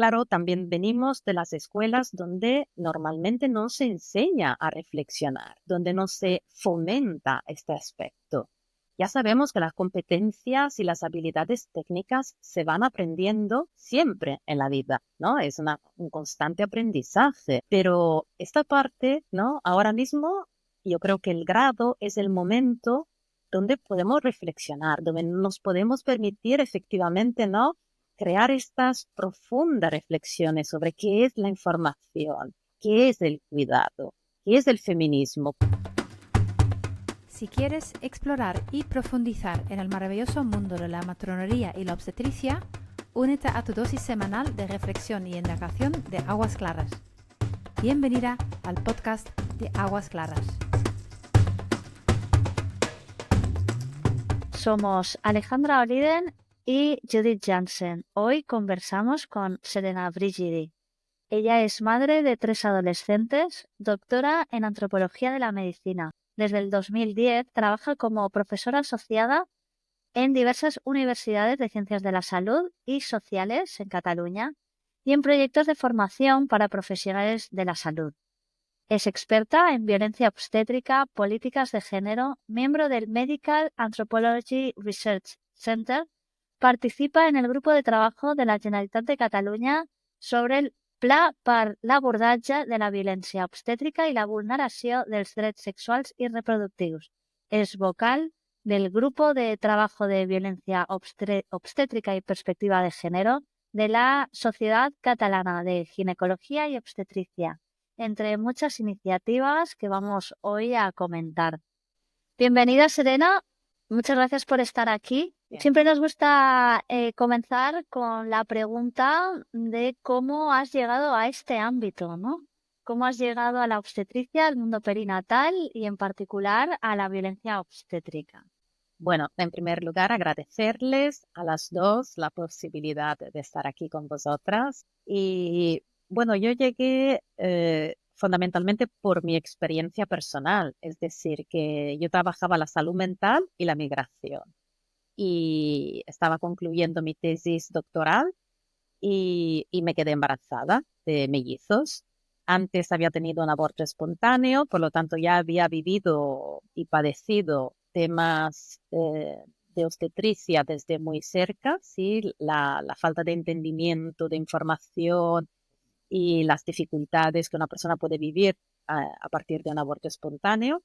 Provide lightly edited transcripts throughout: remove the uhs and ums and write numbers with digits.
claro, también venimos de las escuelas donde normalmente no se enseña a reflexionar, donde no se fomenta este aspecto. Ya sabemos que las competencias y las habilidades técnicas se van aprendiendo siempre en la vida, ¿no? Es un constante aprendizaje, pero esta parte, ¿no? Ahora mismo yo creo que el grado es el momento donde podemos reflexionar, donde nos podemos permitir efectivamente, ¿no? Crear estas profundas reflexiones sobre qué es la información, qué es el cuidado, qué es el feminismo. Si quieres explorar y profundizar en el maravilloso mundo de la matronería y la obstetricia, únete a tu dosis semanal de reflexión y indagación de Aguas Claras. Bienvenida al podcast de Aguas Claras. Somos Alejandra Oliden y Judith Jansen. Hoy conversamos con Serena Brigidi. Ella es madre de 3 adolescentes, doctora en antropología de la medicina. Desde el 2010 trabaja como profesora asociada en diversas universidades de ciencias de la salud y sociales en Cataluña y en proyectos de formación para profesionales de la salud. Es experta en violencia obstétrica, políticas de género, miembro del Medical Anthropology Research Center, participa en el grupo de trabajo de la Generalitat de Catalunya sobre el Pla per l'abordatge de la violència obstètrica i la vulneració dels drets sexuals i reproductius. Es vocal del Grupo de Trabajo de Violencia Obstétrica y Perspectiva de Género de la Sociedad Catalana de Ginecología y Obstetricia, entre muchas iniciativas que vamos hoy a comentar. Bienvenida, Serena. Muchas gracias por estar aquí. Bien. Siempre nos gusta comenzar con la pregunta de cómo has llegado a este ámbito, ¿no? ¿Cómo has llegado a la obstetricia, al mundo perinatal y en particular a la violencia obstétrica? Bueno, en primer lugar, agradecerles a las dos la posibilidad de estar aquí con vosotras. Y bueno, yo llegué fundamentalmente por mi experiencia personal, es decir, que yo trabajaba la salud mental y la migración. Y estaba concluyendo mi tesis doctoral y me quedé embarazada de mellizos. Antes había tenido un aborto espontáneo, por lo tanto ya había vivido y padecido temas de obstetricia desde muy cerca, ¿sí? La falta de entendimiento, de información y las dificultades que una persona puede vivir a partir de un aborto espontáneo.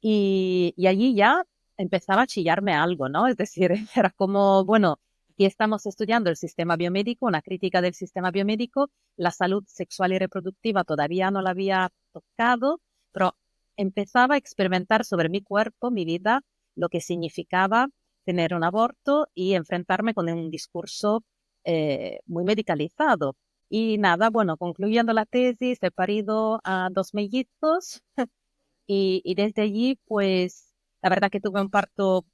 Y allí ya empezaba a chillarme algo, ¿no? Es decir, era como, bueno, aquí estamos estudiando el sistema biomédico, una crítica del sistema biomédico, la salud sexual y reproductiva todavía no la había tocado, pero empezaba a experimentar sobre mi cuerpo, mi vida, lo que significaba tener un aborto y enfrentarme con un discurso muy medicalizado. Y nada, bueno, concluyendo la tesis, he parido a 2 mellizos. Y desde allí, pues, la verdad que tuve un parto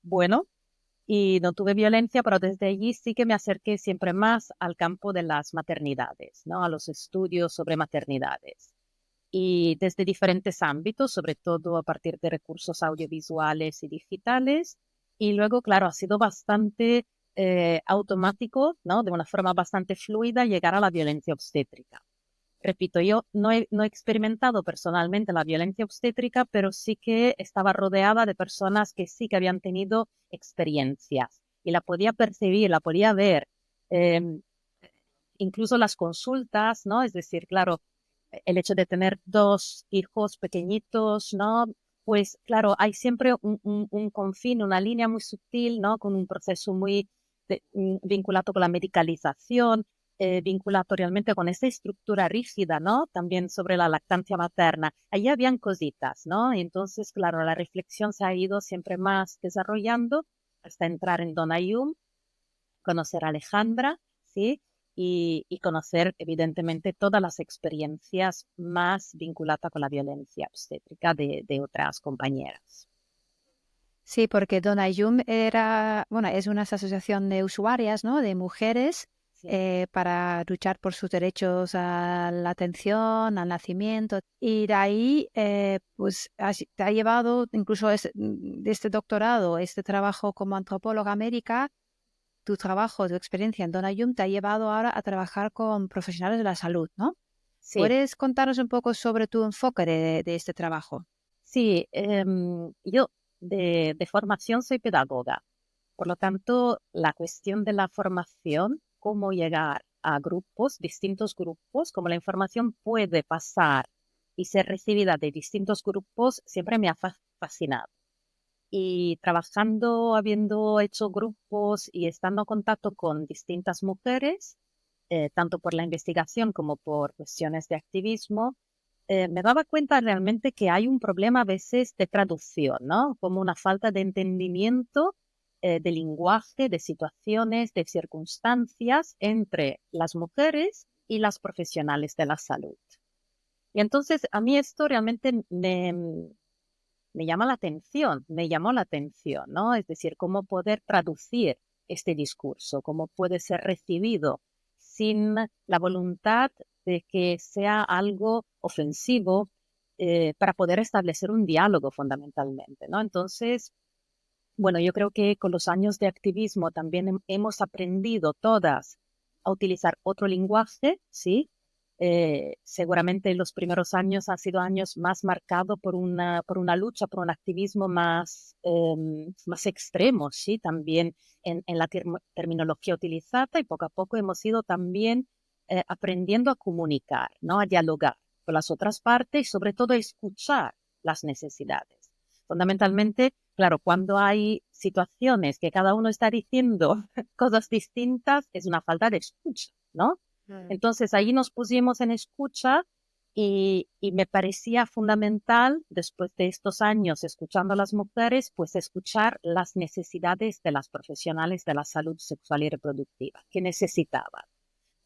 bueno y no tuve violencia, pero desde allí sí que me acerqué siempre más al campo de las maternidades, ¿no? A los estudios sobre maternidades. Y desde diferentes ámbitos, sobre todo a partir de recursos audiovisuales y digitales. Y luego, claro, ha sido bastante automático, ¿no? De una forma bastante fluida llegar a la violencia obstétrica. Repito, yo no he experimentado personalmente la violencia obstétrica, pero sí que estaba rodeada de personas que sí que habían tenido experiencias y la podía percibir, la podía ver. Eh, Incluso las consultas, ¿no? Es decir, claro, el hecho de tener 2 hijos pequeñitos, ¿no? Pues claro, hay siempre un confín, una línea muy sutil, ¿no? Con un proceso muy vinculado con la medicalización, vinculado realmente con esa estructura rígida, ¿no? También sobre la lactancia materna. Allí habían cositas, ¿no? Y entonces, claro, la reflexión se ha ido siempre más desarrollando hasta entrar en Donayum, conocer a Alejandra, ¿sí? Y conocer, evidentemente, todas las experiencias más vinculadas con la violencia obstétrica de otras compañeras. Sí, porque Donayum es una asociación de usuarias, ¿no? De mujeres Sí. para luchar por sus derechos a la atención, al nacimiento. Y de ahí, pues, te ha llevado incluso de este doctorado, este trabajo como antropóloga médica, tu trabajo, tu experiencia en Donayum te ha llevado ahora a trabajar con profesionales de la salud, ¿no? Sí, ¿Puedes contarnos un poco sobre tu enfoque de este trabajo? sí. Yo de formación soy pedagoga. Por lo tanto, la cuestión de la formación, cómo llegar a grupos, distintos grupos, cómo la información puede pasar y ser recibida de distintos grupos, siempre me ha fascinado. Y trabajando, habiendo hecho grupos y estando en contacto con distintas mujeres, tanto por la investigación como por cuestiones de activismo, me daba cuenta realmente que hay un problema a veces de traducción, ¿no? Como una falta de entendimiento de lenguaje, de situaciones, de circunstancias entre las mujeres y las profesionales de la salud. Y entonces a mí esto realmente me llama la atención, me llamó la atención, ¿no? Es decir, cómo poder traducir este discurso, cómo puede ser recibido sin la voluntad de que sea algo ofensivo para poder establecer un diálogo fundamentalmente, ¿no? Entonces, bueno, yo creo que con los años de activismo también hemos aprendido todas a utilizar otro lenguaje, ¿sí? Seguramente los primeros años han sido años más marcados por una lucha, por un activismo más extremo, ¿sí? También en la terminología utilizada y poco a poco hemos ido también aprendiendo a comunicar, ¿no? A dialogar con las otras partes y sobre todo a escuchar las necesidades. Fundamentalmente, claro, cuando hay situaciones que cada uno está diciendo cosas distintas, es una falta de escucha, ¿no? Entonces ahí nos pusimos en escucha y me parecía fundamental, después de estos años escuchando a las mujeres, pues escuchar las necesidades de las profesionales de la salud sexual y reproductiva. ¿Qué necesitaban?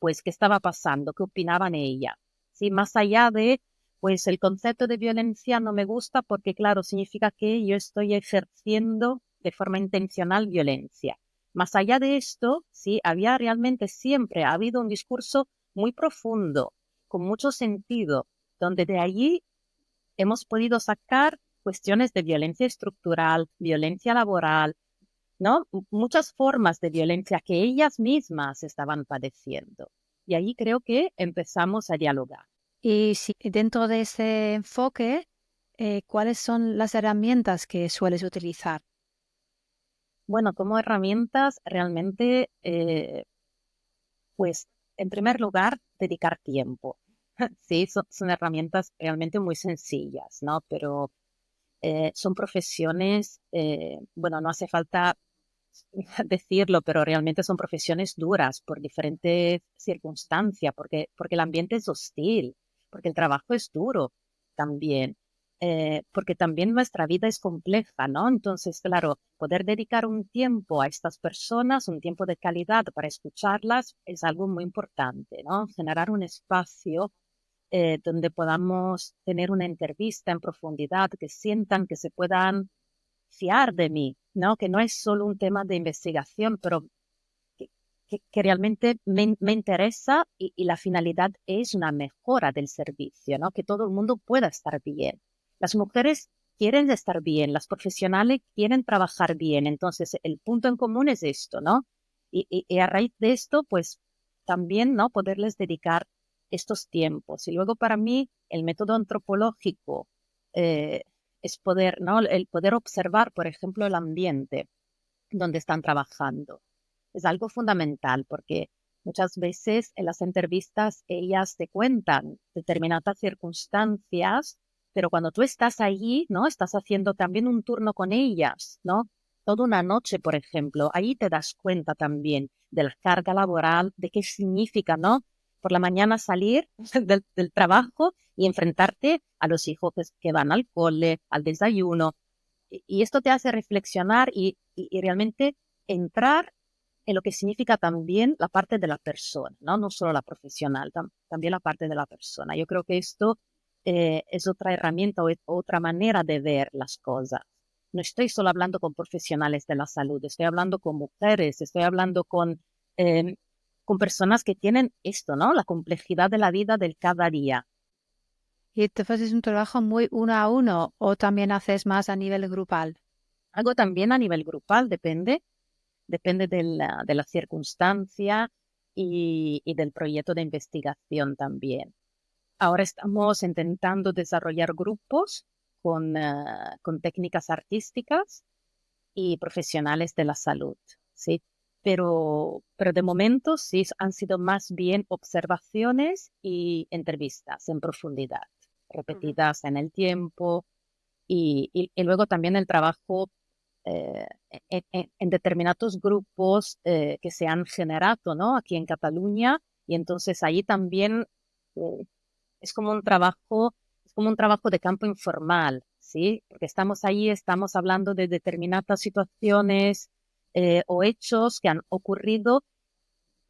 Pues qué estaba pasando, qué opinaban ellas. ¿Sí? Más allá de, pues el concepto de violencia no me gusta porque, claro, significa que yo estoy ejerciendo de forma intencional violencia. Más allá de esto, sí, había realmente siempre ha habido un discurso muy profundo, con mucho sentido, donde de allí hemos podido sacar cuestiones de violencia estructural, violencia laboral, ¿no? Muchas formas de violencia que ellas mismas estaban padeciendo. Y ahí creo que empezamos a dialogar. Y si dentro de ese enfoque, ¿cuáles son las herramientas que sueles utilizar? Bueno, como herramientas, realmente, pues, en primer lugar, dedicar tiempo. Sí, son herramientas realmente muy sencillas, ¿no? Pero son profesiones, bueno, no hace falta decirlo, pero realmente son profesiones duras por diferentes circunstancias, porque el ambiente es hostil, porque el trabajo es duro también, porque también nuestra vida es compleja, ¿no? Entonces, claro, poder dedicar un tiempo a estas personas, un tiempo de calidad para escucharlas, es algo muy importante, ¿no? Generar un espacio donde podamos tener una entrevista en profundidad, que sientan que se puedan fiar de mí, ¿no? Que no es solo un tema de investigación, pero que, que realmente me interesa y la finalidad es una mejora del servicio, ¿no? Que todo el mundo pueda estar bien. Las mujeres quieren estar bien, las profesionales quieren trabajar bien, entonces el punto en común es esto, ¿no? Y a raíz de esto, pues también, ¿no? Poderles dedicar estos tiempos. Y luego para mí el método antropológico eh, es poder, ¿no? El poder observar, por ejemplo, el ambiente donde están trabajando. Es algo fundamental porque muchas veces en las entrevistas ellas te cuentan determinadas circunstancias, pero cuando tú estás allí, ¿no? Estás haciendo también un turno con ellas, ¿no? Toda una noche, por ejemplo, ahí te das cuenta también de la carga laboral, de qué significa, ¿no? Por la mañana salir del trabajo y enfrentarte a los hijos que van al cole, al desayuno, y esto te hace reflexionar y realmente entrar en lo que significa también la parte de la persona, ¿no? No solo la profesional, también la parte de la persona. Yo creo que esto es otra herramienta o otra manera de ver las cosas. No estoy solo hablando con profesionales de la salud, estoy hablando con mujeres, estoy hablando con personas que tienen esto, ¿no? La complejidad de la vida del cada día. ¿Y entonces es un trabajo muy uno a uno o también haces más a nivel grupal? Algo también a nivel grupal, depende. depende de la circunstancia y del proyecto de investigación también. Ahora estamos intentando desarrollar grupos con técnicas artísticas y profesionales de la salud, ¿sí? Pero de momento sí han sido más bien observaciones y entrevistas en profundidad, repetidas en el tiempo y luego también el trabajo en determinados grupos que se han generado, ¿no? Aquí en Cataluña y entonces ahí también eh, es como un trabajo, es como un trabajo de campo informal, ¿sí? Porque estamos ahí, estamos hablando de determinadas situaciones o hechos que han ocurrido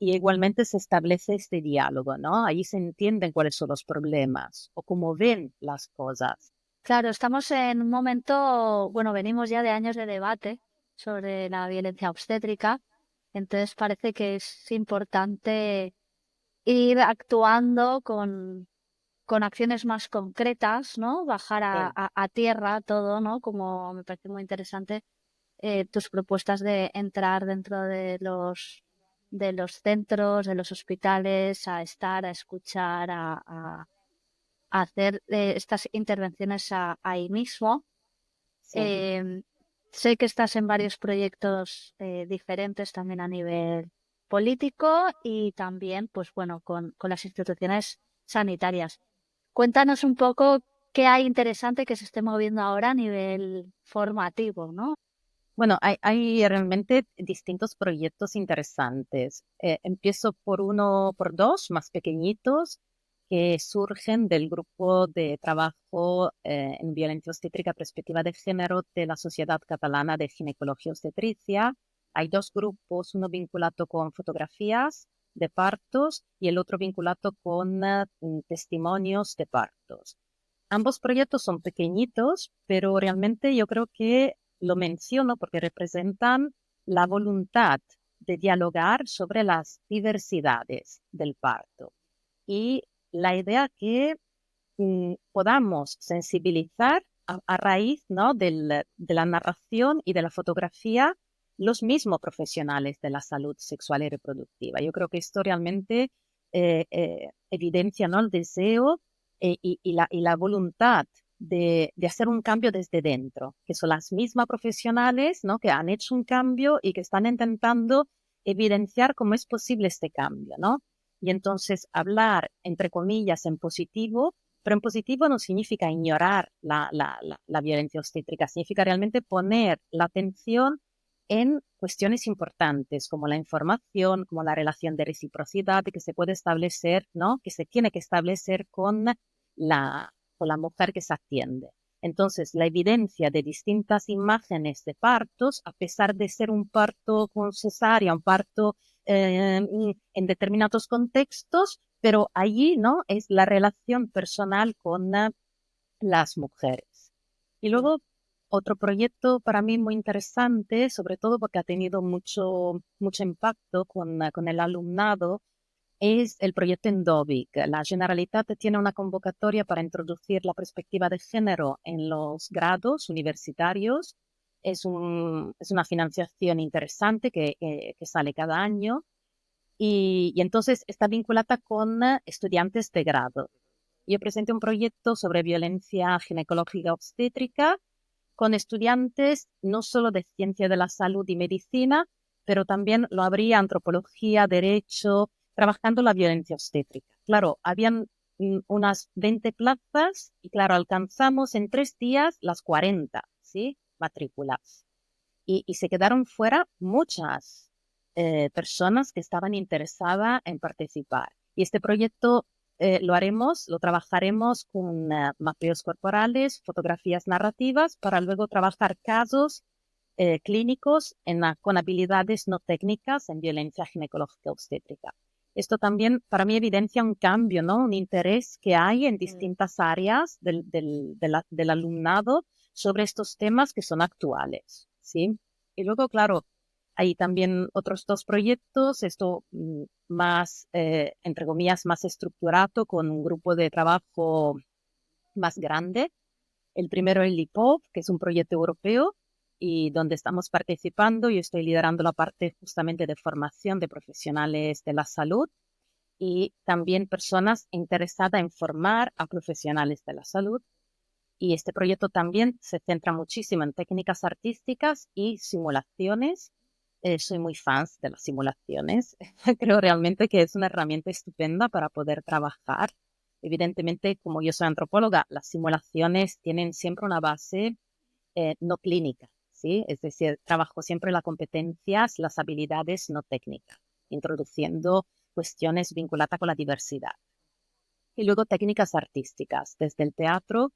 y igualmente se establece este diálogo, ¿no? Ahí se entienden cuáles son los problemas o cómo ven las cosas. Claro, estamos en un momento, bueno, venimos ya de años de debate sobre la violencia obstétrica, entonces parece que es importante ir actuando con acciones más concretas, ¿no? Bajar Sí, a tierra todo, ¿no? Como me parece muy interesante tus propuestas de entrar dentro de los centros, de los hospitales, a estar, a escuchar, a hacer estas intervenciones ahí mismo. sí. Em, Sé que estás en varios proyectos diferentes también a nivel político y también, pues bueno, con las instituciones sanitarias. Cuéntanos un poco qué hay interesante que se esté moviendo ahora a nivel formativo, ¿no? Bueno, hay realmente distintos proyectos interesantes. Empiezo por dos más pequeñitos que surgen del grupo de trabajo en violencia obstétrica perspectiva de género de la Sociedad Catalana de Ginecología y Obstetricia. Hay dos grupos, uno vinculado con fotografías de partos y el otro vinculado con testimonios de partos. Ambos proyectos son pequeñitos, pero realmente yo creo que lo menciono porque representan la voluntad de dialogar sobre las diversidades del parto y la idea que podamos sensibilizar a raíz, ¿no? De la narración y de la fotografía los mismos profesionales de la salud sexual y reproductiva. Yo creo que esto realmente evidencia, ¿no? El deseo y la voluntad de hacer un cambio desde dentro, que son las mismas profesionales, ¿no? Que han hecho un cambio y que están intentando evidenciar cómo es posible este cambio, ¿no? Y entonces hablar, entre comillas, en positivo, pero en positivo no significa ignorar la violencia obstétrica, significa realmente poner la atención en cuestiones importantes como la información, como la relación de reciprocidad que se puede establecer, ¿no? Que se tiene que establecer con la mujer que se atiende. Entonces, la evidencia de distintas imágenes de partos, a pesar de ser un parto con cesárea, un parto en determinados contextos, pero allí, ¿no? Es la relación personal con las mujeres. Y luego, otro proyecto para mí muy interesante, sobre todo porque ha tenido mucho impacto con el alumnado, es el proyecto Endovic. La Generalitat tiene una convocatoria para introducir la perspectiva de género en los grados universitarios. Es una financiación interesante que sale cada año y entonces está vinculada con estudiantes de grado. Yo presenté un proyecto sobre violencia ginecológica obstétrica con estudiantes no solo de ciencia de la salud y medicina, pero también lo habría antropología, derecho, trabajando la violencia obstétrica. Claro, habían unas 20 plazas y claro, alcanzamos en 3 días las 40, ¿sí? Matrículas. Y se quedaron fuera muchas personas que estaban interesadas en participar. Y este proyecto lo trabajaremos con mapeos corporales, fotografías narrativas, para luego trabajar casos clínicos con habilidades no técnicas en violencia ginecológica obstétrica. Esto también para mí evidencia un cambio, ¿no? Un interés que hay en distintas áreas del alumnado sobre estos temas que son actuales, ¿sí? Y luego, claro, hay también otros dos proyectos, esto más, entre comillas, más estructurado con un grupo de trabajo más grande. El primero, el LIPOV, que es un proyecto europeo y donde estamos participando. Yo estoy liderando la parte justamente de formación de profesionales de la salud y también personas interesadas en formar a profesionales de la salud. Y este proyecto también se centra muchísimo en técnicas artísticas y simulaciones. Soy muy fan de las simulaciones. Creo realmente que es una herramienta estupenda para poder trabajar. Evidentemente, como yo soy antropóloga, las simulaciones tienen siempre una base no clínica, ¿sí? Es decir, trabajo siempre las competencias, las habilidades no técnicas, introduciendo cuestiones vinculadas con la diversidad. Y luego técnicas artísticas, desde el teatro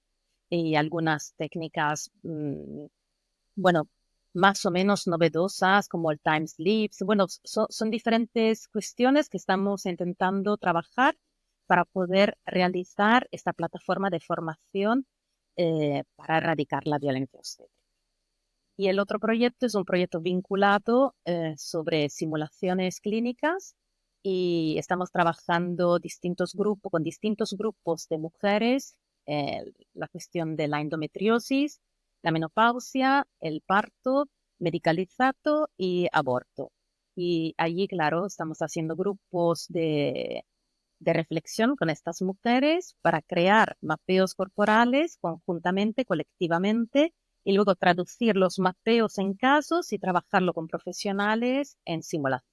y algunas técnicas, bueno, más o menos novedosas como el time slips. Bueno, son diferentes cuestiones que estamos intentando trabajar para poder realizar esta plataforma de formación para erradicar la violencia obstétrica. Y el otro proyecto es un proyecto vinculado sobre simulaciones clínicas y estamos trabajando con distintos grupos de mujeres, la cuestión de la endometriosis, la menopausia, el parto, medicalizado y aborto. Y allí, claro, estamos haciendo grupos de reflexión con estas mujeres para crear mapeos corporales conjuntamente, colectivamente, y luego traducir los mapeos en casos y trabajarlo con profesionales en simulación.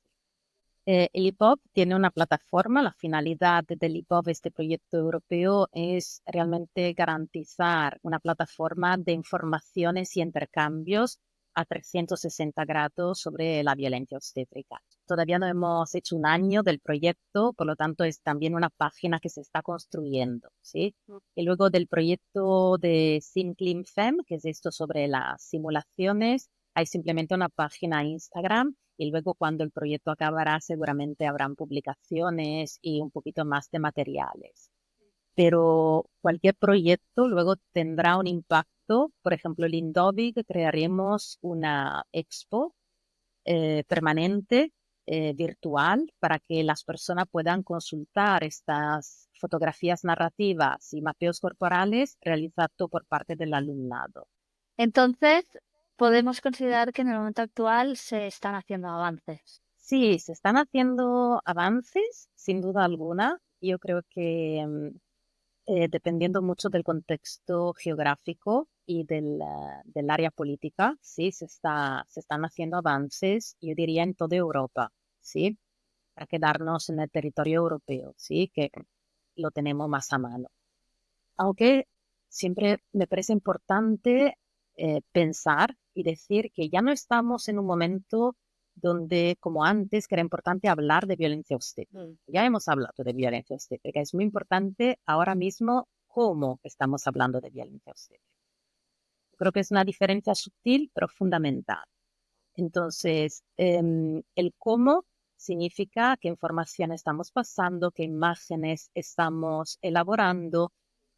El IPOP tiene una plataforma. La finalidad del IPOP, este proyecto europeo, es realmente garantizar una plataforma de informaciones y intercambios a 360 grados sobre la violencia obstétrica. Todavía no hemos hecho un año del proyecto, por lo tanto es también una página que se está construyendo, ¿sí? Y luego del proyecto de SimClimFem, que es esto sobre las simulaciones, hay simplemente una página Instagram y luego cuando el proyecto acabará seguramente habrán publicaciones y un poquito más de materiales. Pero cualquier proyecto luego tendrá un impacto. Por ejemplo, el Indovi, que crearemos una expo permanente virtual para que las personas puedan consultar estas fotografías narrativas y mapeos corporales realizados por parte del alumnado. Entonces, podemos considerar que en el momento actual se están haciendo avances. Sí, se están haciendo avances, sin duda alguna. Yo creo que dependiendo mucho del contexto geográfico y del área política, sí, se están haciendo avances, yo diría, en toda Europa, sí, para quedarnos en el territorio europeo, sí, que lo tenemos más a mano. Aunque siempre me parece importante pensar y decir que ya no estamos en un momento donde, como antes, que era importante hablar de violencia obstétrica. Ya hemos hablado de violencia obstétrica. Es muy importante ahora mismo cómo estamos hablando de violencia obstétrica. Creo que es una diferencia sutil, pero fundamental. Entonces, el cómo significa qué información estamos pasando, qué imágenes estamos elaborando,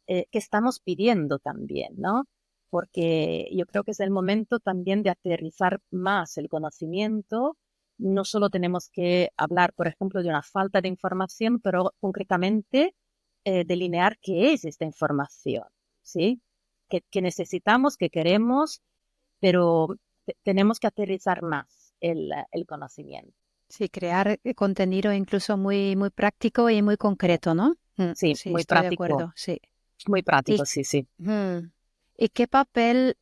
qué estamos pidiendo también, ¿no? Porque yo creo que es el momento también de aterrizar más el conocimiento. No solo tenemos que hablar, por ejemplo, de una falta de información, pero concretamente delinear qué es esta información, ¿sí? Que necesitamos, que queremos, pero tenemos que aterrizar más el conocimiento. Sí, crear contenido incluso muy, muy práctico y muy concreto, ¿no? Sí, Sí, estoy de acuerdo, sí. muy ¿Y, práctico, sí, sí. ¿y qué papel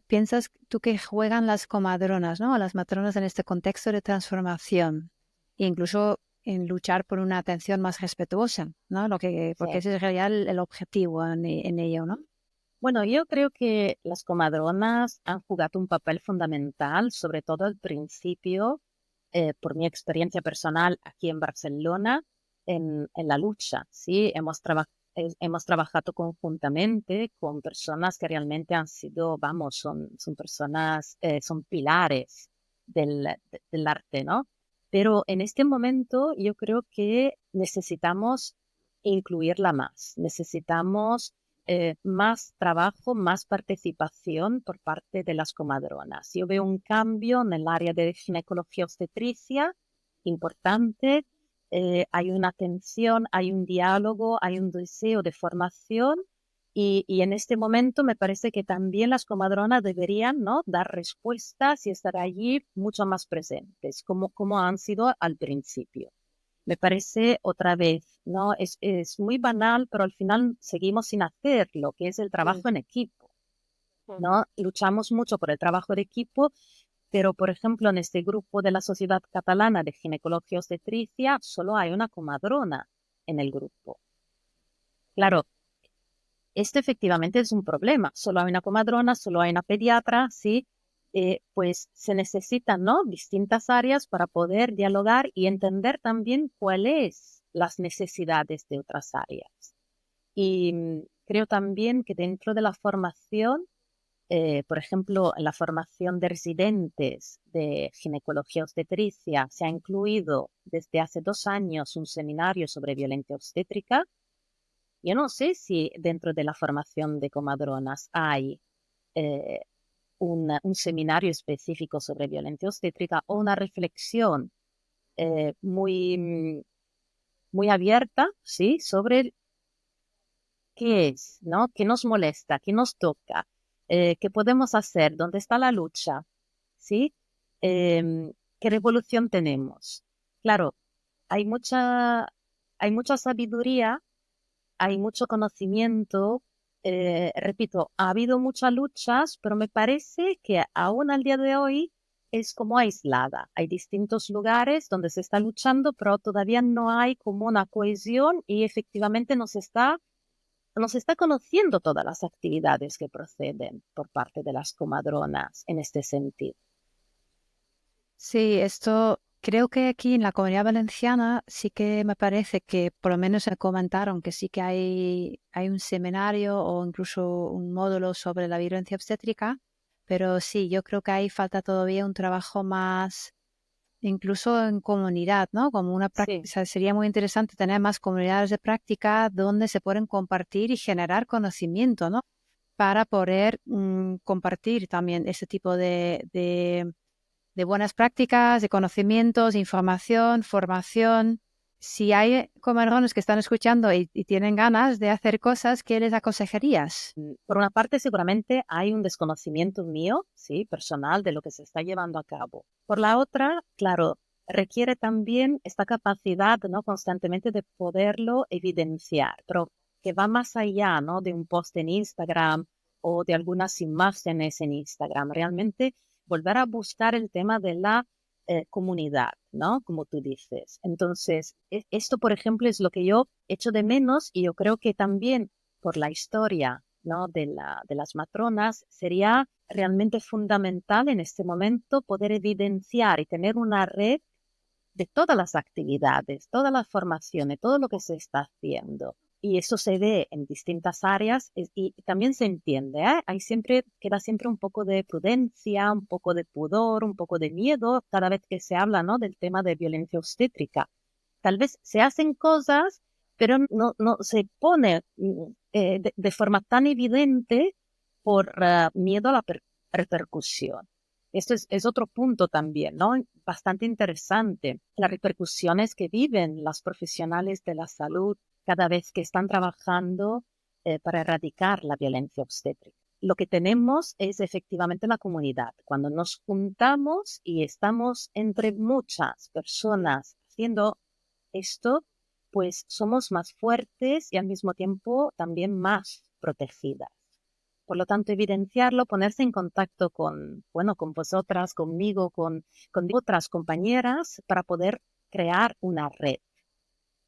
piensas tú que juegan las comadronas, ¿no? Las matronas en este contexto de transformación? E incluso en luchar por una atención más respetuosa, ¿no? Porque Sí. ese es en realidad el objetivo en ello, ¿no? Bueno, yo creo que las comadronas han jugado un papel fundamental, sobre todo al principio, por mi experiencia personal aquí en Barcelona, en la lucha, ¿sí? Hemos trabajado conjuntamente con personas que realmente han sido, vamos, son personas, son pilares del arte, ¿no? Pero en este momento yo creo que necesitamos incluirla más, necesitamos más trabajo, más participación por parte de las comadronas. Yo veo un cambio en el área de ginecología obstetricia importante. Hay una atención, hay un diálogo, hay un deseo de formación Y en este momento me parece que también las comadronas deberían, ¿no?, dar respuestas y estar allí mucho más presentes, como han sido al principio. Me parece otra vez, ¿no? Es muy banal, pero al final seguimos sin hacer lo que es el trabajo en equipo, ¿no? Luchamos mucho por el trabajo de equipo, pero por ejemplo en este grupo de la Sociedad Catalana de Ginecología y Obstetricia solo hay una comadrona en el grupo. Claro, este efectivamente es un problema. Solo hay una comadrona, solo hay una pediatra, ¿sí? Pues se necesitan, ¿no?, distintas áreas para poder dialogar y entender también cuáles las necesidades de otras áreas. Y creo también que dentro de la formación, por ejemplo, en la formación de residentes de ginecología obstetricia, se ha incluido desde hace 2 años un seminario sobre violencia obstétrica. Yo no sé si dentro de la formación de comadronas hay eh, un seminario específico sobre violencia obstétrica o una reflexión muy abierta, ¿sí?, sobre qué es, ¿no?, qué nos molesta, qué nos toca, qué podemos hacer, dónde está la lucha, ¿sí? ¿Qué revolución tenemos? Claro, hay hay mucha sabiduría, hay mucho conocimiento. Repito, ha habido muchas luchas, pero me parece que aún al día de hoy es como aislada. Hay distintos lugares donde se está luchando, pero todavía no hay como una cohesión y efectivamente nos está conociendo todas las actividades que proceden por parte de las comadronas en este sentido. Sí, esto creo que aquí en la Comunidad Valenciana sí que me parece que por lo menos me comentaron que sí que hay un seminario o incluso un módulo sobre la violencia obstétrica, pero sí, yo creo que ahí falta todavía un trabajo más, incluso en comunidad, ¿no? Como una Sí. práctica, sería muy interesante tener más comunidades de práctica donde se pueden compartir y generar conocimiento, ¿no? Para poder compartir también ese tipo de buenas prácticas, de conocimientos, información, formación. Si hay comadrones que están escuchando y tienen ganas de hacer cosas, ¿qué les aconsejarías? Por una parte, seguramente hay un desconocimiento mío, sí, personal, de lo que se está llevando a cabo. Por la otra, claro, requiere también esta capacidad, ¿no?, constantemente de poderlo evidenciar, pero que va más allá, ¿no?, de un post en Instagram o de algunas imágenes en Instagram. Realmente volver a buscar el tema de la comunidad, ¿no?, como tú dices. Entonces, esto, por ejemplo, es lo que yo echo de menos y yo creo que también por la historia, ¿no?, de las matronas, sería realmente fundamental en este momento poder evidenciar y tener una red de todas las actividades, todas las formaciones, todo lo que se está haciendo. Y eso se ve en distintas áreas y también se entiende, ¿eh? Queda siempre un poco de prudencia, un poco de pudor, un poco de miedo cada vez que se habla, ¿no?, del tema de violencia obstétrica. Tal vez se hacen cosas, pero no se pone de forma tan evidente por miedo a la repercusión. Esto es otro punto también, ¿no?, bastante interesante. Las repercusiones que viven las profesionales de la salud cada vez que están trabajando para erradicar la violencia obstétrica. Lo que tenemos es efectivamente la comunidad. Cuando nos juntamos y estamos entre muchas personas haciendo esto, pues somos más fuertes y al mismo tiempo también más protegidas. Por lo tanto, evidenciarlo, ponerse en contacto bueno, con vosotras, conmigo, con otras compañeras para poder crear una red,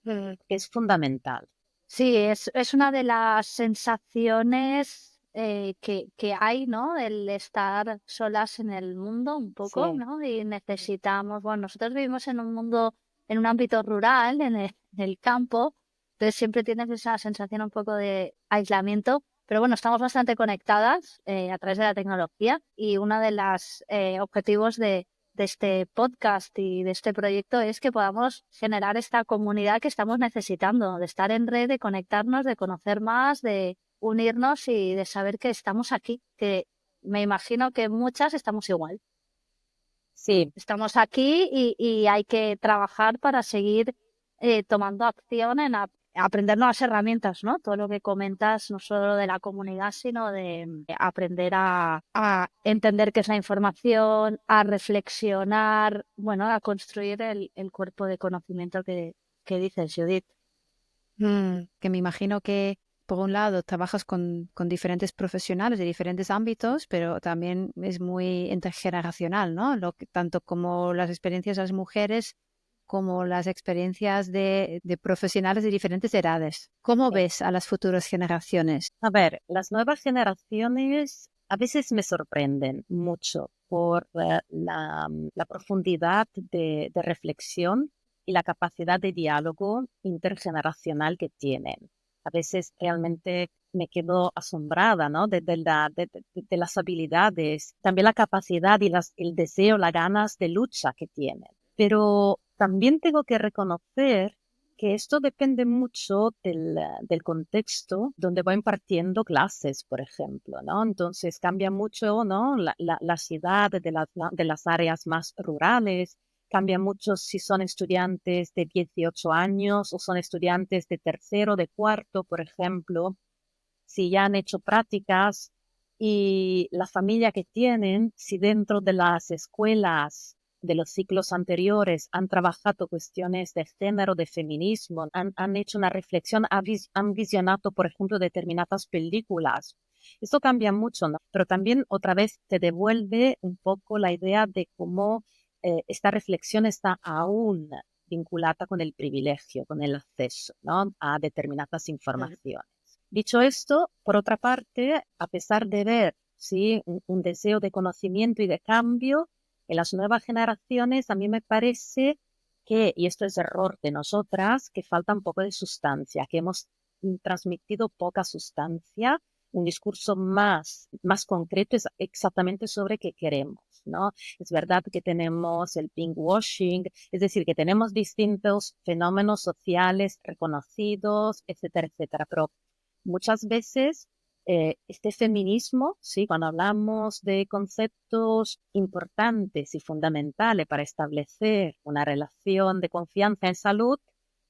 que es fundamental. Sí, es una de las sensaciones que hay, ¿no? El estar solas en el mundo un poco, Sí, ¿no? Y necesitamos, bueno, nosotros vivimos en un mundo, en un ámbito rural, en el campo, entonces siempre tienes esa sensación un poco de aislamiento, pero bueno, estamos bastante conectadas a través de la tecnología y uno de los objetivos de este podcast y de este proyecto es que podamos generar esta comunidad que estamos necesitando, de estar en red, de conectarnos, de conocer más, de unirnos y de saber que estamos aquí, que me imagino que muchas estamos igual. sí, Estamos aquí y hay que trabajar para seguir tomando acción aprender nuevas herramientas, ¿no? Todo lo que comentas, no solo de la comunidad, sino de aprender a entender qué es la información, a reflexionar, bueno, a construir el cuerpo de conocimiento que dices, Judith. Que me imagino que, por un lado, trabajas con diferentes profesionales de diferentes ámbitos, pero también es muy intergeneracional, ¿no? Tanto como las experiencias de las mujeres como las experiencias de profesionales de diferentes edades. ¿Cómo Sí. ves a las futuras generaciones? A ver, las nuevas generaciones a veces me sorprenden mucho por la profundidad de reflexión y la capacidad de diálogo intergeneracional que tienen. A veces realmente me quedo asombrada, ¿no? De las habilidades, también la capacidad y el deseo, las ganas de lucha que tienen. Pero también tengo que reconocer que esto depende mucho del contexto donde voy impartiendo clases, por ejemplo, ¿no? Entonces cambia mucho, ¿no? La ciudad de las áreas más rurales, cambia mucho si son estudiantes de 18 años o son estudiantes de tercero, de cuarto, por ejemplo, si ya han hecho prácticas y la familia que tienen, si dentro de las escuelas de los ciclos anteriores han trabajado cuestiones de género, de feminismo, han hecho una reflexión, han visionado, por ejemplo, determinadas películas. Esto cambia mucho, ¿no? Pero también otra vez te devuelve un poco la idea de cómo esta reflexión está aún vinculada con el privilegio, con el acceso, ¿no? A determinadas informaciones. Dicho esto, por otra parte, a pesar de ver, ¿sí? un deseo de conocimiento y de cambio en las nuevas generaciones, a mí me parece que, y esto es error de nosotras, que falta un poco de sustancia, que hemos transmitido poca sustancia, un discurso más concreto es exactamente sobre qué queremos, ¿no? Es verdad que tenemos el pinkwashing, es decir, que tenemos distintos fenómenos sociales reconocidos, etcétera, etcétera, pero muchas veces este feminismo, ¿sí? Cuando hablamos de conceptos importantes y fundamentales para establecer una relación de confianza en salud,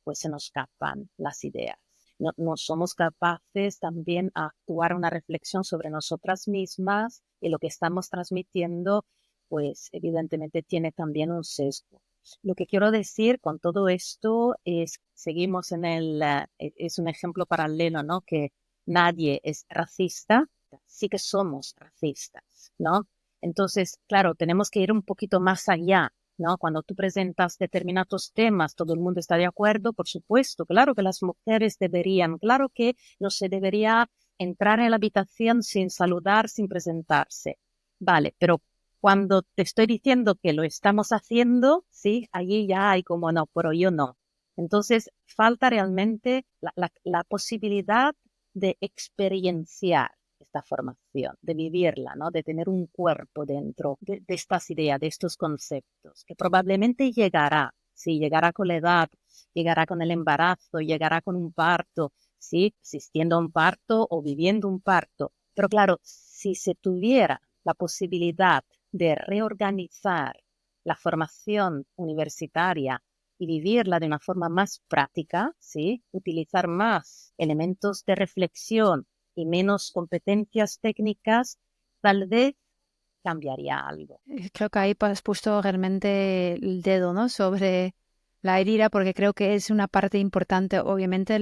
pues se nos escapan las ideas. No somos capaces también a actuar una reflexión sobre nosotras mismas y lo que estamos transmitiendo, pues evidentemente tiene también un sesgo. Lo que quiero decir con todo esto es, seguimos es un ejemplo paralelo, ¿no? Que nadie es racista, sí que somos racistas, ¿no? Entonces, claro, tenemos que ir un poquito más allá, ¿no? Cuando tú presentas determinados temas, todo el mundo está de acuerdo, por supuesto, claro que las mujeres deberían, claro que no se debería entrar en la habitación sin saludar, sin presentarse. Vale, pero cuando te estoy diciendo que lo estamos haciendo, sí, allí ya hay como no, pero yo no. Entonces, falta realmente la posibilidad de experienciar esta formación, de vivirla, ¿no? De tener un cuerpo dentro de estas ideas, de estos conceptos, que probablemente llegará, sí, llegará con la edad, llegará con el embarazo, llegará con un parto, sí, asistiendo a un parto o viviendo un parto. Pero claro, si se tuviera la posibilidad de reorganizar la formación universitaria y vivirla de una forma más práctica, ¿sí? Utilizar más elementos de reflexión y menos competencias técnicas, tal vez cambiaría algo. Creo que ahí has puesto realmente el dedo, ¿no? Sobre la herida, porque creo que es una parte importante. Obviamente,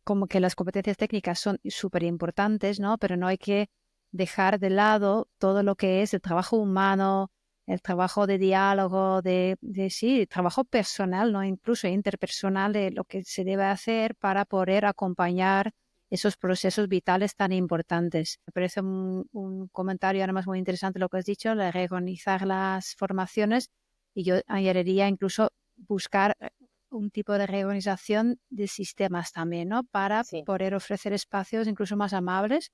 como que las competencias técnicas son súper importantes, ¿no? Pero no hay que dejar de lado todo lo que es el trabajo humano, el trabajo de diálogo, sí, trabajo personal, ¿no? Incluso interpersonal de lo que se debe hacer para poder acompañar esos procesos vitales tan importantes. Me parece un comentario además muy interesante lo que has dicho, de reorganizar las formaciones, y yo añadiría incluso buscar un tipo de reorganización de sistemas también, ¿no? Para Sí, poder ofrecer espacios incluso más amables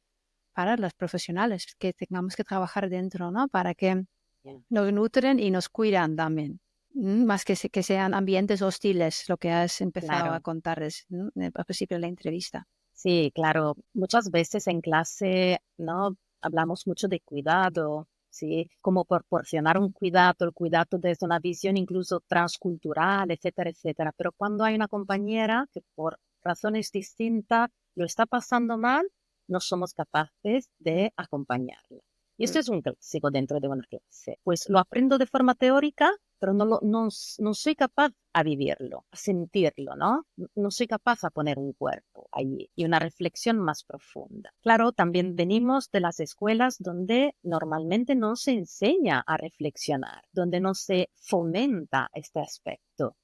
para los profesionales que tengamos que trabajar dentro, ¿no? Para que yeah. nos nutren y nos cuidan también. Más que sean ambientes hostiles, lo que has empezado a Claro. contarles, ¿no? Al principio de la entrevista. Sí, claro. Muchas veces en clase, ¿no? Hablamos mucho de cuidado, ¿sí? Cómo proporcionar un cuidado, el cuidado desde una visión incluso transcultural, etcétera, etcétera. Pero cuando hay una compañera que por razones distintas, lo está pasando mal, no somos capaces de acompañarla. Y esto es un clásico dentro de una clase. Pues lo aprendo de forma teórica, pero no soy capaz a vivirlo, a sentirlo, ¿no? No soy capaz a poner un cuerpo allí y una reflexión más profunda. Claro, también venimos de las escuelas donde normalmente no se enseña a reflexionar, donde no se fomenta este aspecto.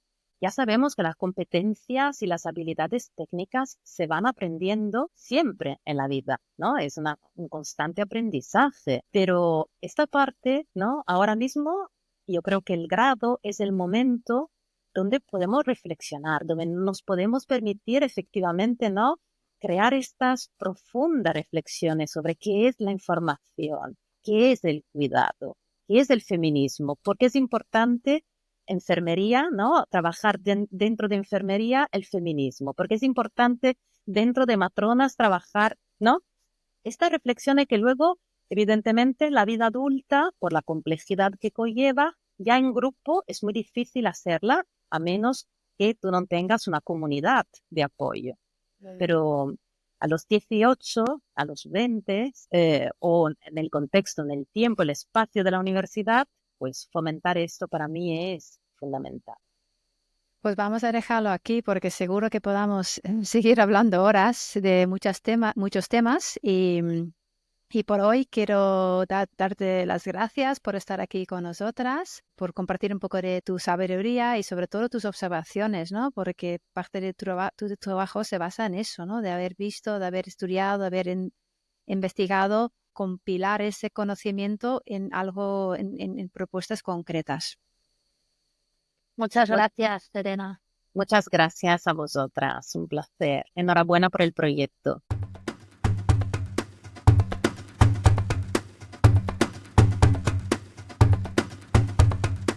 Ya sabemos que las competencias y las habilidades técnicas se van aprendiendo siempre en la vida, ¿no? Es un constante aprendizaje, pero esta parte, ¿no? Ahora mismo yo creo que el grado es el momento donde podemos reflexionar, donde nos podemos permitir efectivamente, ¿no? Crear estas profundas reflexiones sobre qué es la información, qué es el cuidado, qué es el feminismo, porque es importante enfermería, ¿no? Trabajar dentro de enfermería el feminismo, porque es importante dentro de matronas trabajar, ¿no? Estas reflexiones que luego, evidentemente, la vida adulta, por la complejidad que conlleva, ya en grupo es muy difícil hacerla, a menos que tú no tengas una comunidad de apoyo. Pero a los 18, a los 20, o en el contexto, en el tiempo, el espacio de la universidad, pues fomentar esto para mí es fundamental. Pues vamos a dejarlo aquí porque seguro que podamos seguir hablando horas de muchos temas y por hoy quiero darte las gracias por estar aquí con nosotras, por compartir un poco de tu sabiduría y sobre todo tus observaciones, ¿no? Porque parte de tu trabajo se basa en eso, ¿no? De haber visto, de haber estudiado, de haber investigado, compilar ese conocimiento en algo, en propuestas concretas. Muchas Bueno, gracias, Serena. muchas gracias a vosotras, un placer. Enhorabuena por el proyecto.